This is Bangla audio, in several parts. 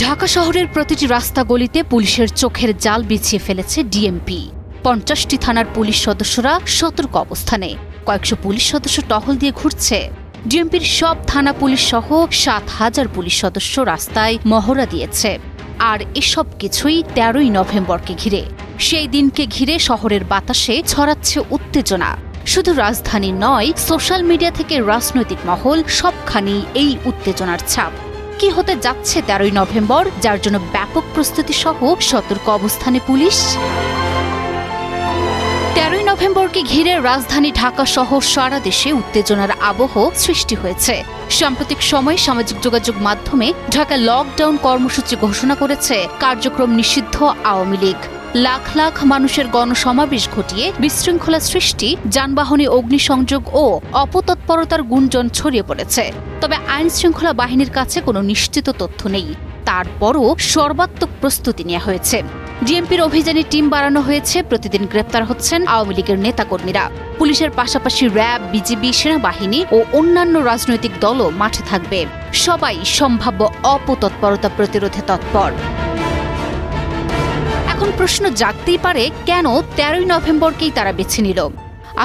ঢাকা শহরের প্রতিটি রাস্তা গলিতে পুলিশের চোখের জাল বিছিয়ে ফেলেছে ডিএমপি। ৫০টি থানার পুলিশ সদস্যরা সতর্ক অবস্থানে, কয়েকশো পুলিশ সদস্য টহল দিয়ে ঘুরছে। ডিএমপির সব থানা পুলিশ সহ ৭,০০০ পুলিশ সদস্য রাস্তায় মহড়া দিয়েছে। আর এসব কিছুই ১৩ই নভেম্বরকে ঘিরে। সেই দিনকে ঘিরে শহরের বাতাসে ছড়াচ্ছে উত্তেজনা। শুধু রাজধানী নয়, সোশ্যাল মিডিয়া থেকে রাজনৈতিক মহল সবখানেই এই উত্তেজনার ছাপ। কি হতে যাচ্ছে ১৩ই নভেম্বর, যার জন্য ব্যাপক প্রস্তুতি সহ সতর্ক অবস্থানে পুলিশ? ১৩ই নভেম্বরকে ঘিরে রাজধানী ঢাকা সহ সারা দেশে উত্তেজনার আবহ সৃষ্টি হয়েছে। সাম্প্রতিক সময়ে সামাজিক যোগাযোগ মাধ্যমে ঢাকা লকডাউন কর্মসূচি ঘোষণা করেছে কার্যক্রম নিষিদ্ধ আওয়ামী লীগ। লাখ লাখ মানুষের গণসমাবেশ ঘটিয়ে বিশৃঙ্খলা সৃষ্টি, যানবাহনে অগ্নিসংযোগ ও অপতৎপরতার গুঞ্জন ছড়িয়ে পড়েছে। তবে আইন শৃঙ্খলা বাহিনীর কাছে কোনো নিশ্চিত তথ্য নেই। তারপরও সর্বাত্মক প্রস্তুতি নেওয়া হয়েছে। ডিএমপির অভিযানে টিম বাড়ানো হয়েছে। প্রতিদিন গ্রেপ্তার হচ্ছেন আওয়ামী লীগের নেতাকর্মীরা। পুলিশের পাশাপাশি র্যাব, বিজিবি, সেনাবাহিনী ও অন্যান্য রাজনৈতিক দলও মাঠে থাকবে। সবাই সম্ভাব্য অপতৎপরতা প্রতিরোধে তৎপর। এখন প্রশ্ন জাগতেই পারে, কেন ১৩ই নভেম্বরকেই তারা বেছে নিল?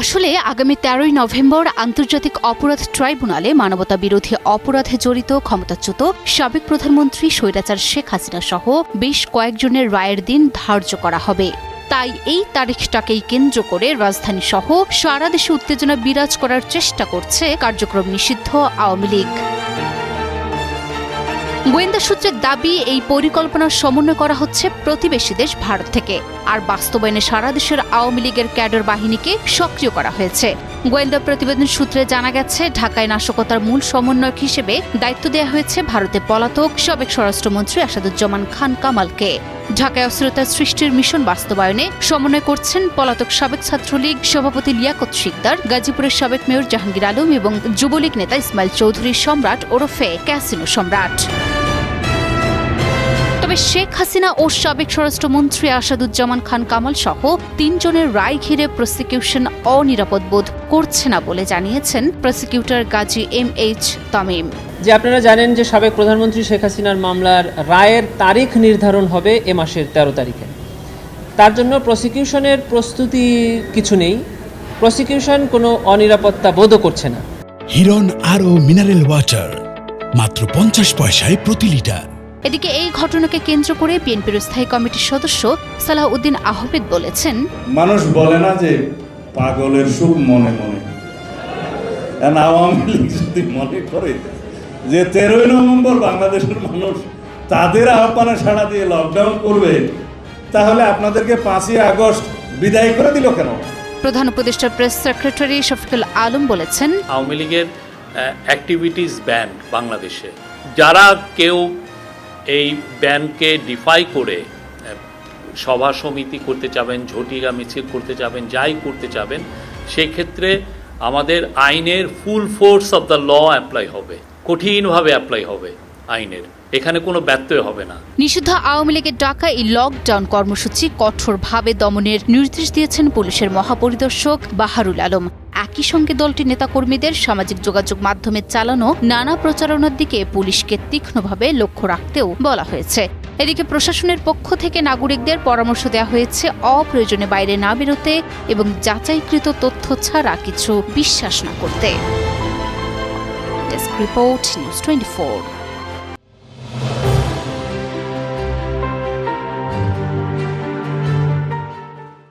আসলে আগামী ১৩ই নভেম্বর আন্তর্জাতিক অপরাধ ট্রাইব্যুনালে মানবতা বিরোধী অপরাধে জড়িত ক্ষমতাচ্যুত সাবেক প্রধানমন্ত্রী স্বৈরাচার শেখ হাসিনা সহ বেশ কয়েকজনের রায়ের দিন ধার্য করা হবে। তাই এই তারিখটাকেই কেন্দ্র করে রাজধানী সহ সারা দেশে উত্তেজনা বিরাজ করার চেষ্টা করছে কার্যক্রম নিষিদ্ধ আওয়ামী লীগ। গোয়েন্দা সূত্রের দাবি, এই পরিকল্পনার সমন্বয় করা হচ্ছে প্রতিবেশী দেশ ভারত থেকে। আর বাস্তবায়নে সারা দেশের আওয়ামী লীগের ক্যাডার বাহিনীকে সক্রিয় করা হয়েছে। গোয়েন্দা প্রতিবেদন সূত্রে জানা গেছে, ঢাকায় নাশকতার মূল সমন্বয়ক হিসেবে দায়িত্ব দেওয়া হয়েছে ভারতে পলাতক সাবেক স্বরাষ্ট্রমন্ত্রী আসাদুজ্জামান খান কামালকে। ঢাকায় অস্থিরতা সৃষ্টির মিশন বাস্তবায়নে সমন্বয় করছেন পলাতক সাবেক ছাত্রলীগ সভাপতি লিয়াকত শিকদার, গাজীপুরের সাবেক মেয়র জাহাঙ্গীর আলম এবং যুবলীগ নেতা ইসমাইল চৌধুরী সম্রাট ওরফে ক্যাসিনো সম্রাট। তবে শেখ হাসিনা ও সাবেক স্বরাষ্ট্রমন্ত্রী আসাদুজ্জামান খান কামাল সহ ৩ জনের রায় ঘিরে প্রসিকিউশন অনিরাপদ বোধ করছে না বলে জানিয়েছেন প্রসিকিউটর গাজী MH তামিম। যে আপনারা জানেন যে সাবেক প্রধানমন্ত্রী শেখ হাসিনার মামলার রায়ের তারিখ নির্ধারণ হবে এ মাসের ১৩ তারিখে। তার জন্য প্রসিকিউশনের প্রস্তুতি কিছু নেই। প্রসিকিউশন কোনো অনিরাপত্তা বোধও করছে না। হিরন আরও মিনারেল ওয়াটার মাত্র ৫০ পয়সায় প্রতি লিটার। এদিকে এই ঘটনাকে কেন্দ্র করে বিএনপির স্থায়ী কমিটির সদস্য সালাহউদ্দিন আহমেদ বলেছেন, মানুষ বলে না যে পাগলের সুখ মনে মনে। আওয়ামী লীগ যদি মনে করে যে ১৩ই নভেম্বর বাংলাদেশের মানুষ তাদের আহ্বানে সাড়া দিয়ে লকডাউন করবে, তাহলে আপনাদেরকে ৫ই আগস্ট বিদায় করে দিল কেন? প্রধান উপদেষ্টার প্রেস সেক্রেটারি শফিকুল আলম বলেছেন, আওয়ামী লীগের অ্যাক্টিভিটিস ব্যান বাংলাদেশে, যারা কেউ এই ব্যানকে ডিফাই করে সভা সমিতি করতে চাবেন, ঝটিকা মিছিল করতে চাবেন, যাই করতে চাবেন, সেই ক্ষেত্রে আমাদের আইনের full force of the law apply হবে, কঠিনভাবে অ্যাপ্লাই হবে আইনের। এখানে কোনো ব্যত্যয় হবে না। নিষিদ্ধ আওয়ামী লীগের ডাকা এই লকডাউন কর্মসূচি কঠোরভাবে দমনের নির্দেশ দিয়েছেন পুলিশের মহাপরিদর্শক বাহারুল আলম। একই সঙ্গে দলটির নেতাকর্মীদের সামাজিক যোগাযোগ মাধ্যমে চালানো নানা প্রচারণার দিকে পুলিশকে তীক্ষ্ণভাবে লক্ষ্য রাখতেও বলা হয়েছে। এদিকে প্রশাসনের পক্ষ থেকে নাগরিকদের পরামর্শ দেওয়া হয়েছে অপ্রয়োজনে বাইরে না বেরোতে এবং যাচাইকৃত তথ্য ছাড়া কিছু বিশ্বাস না করতে। Desk report, news 24।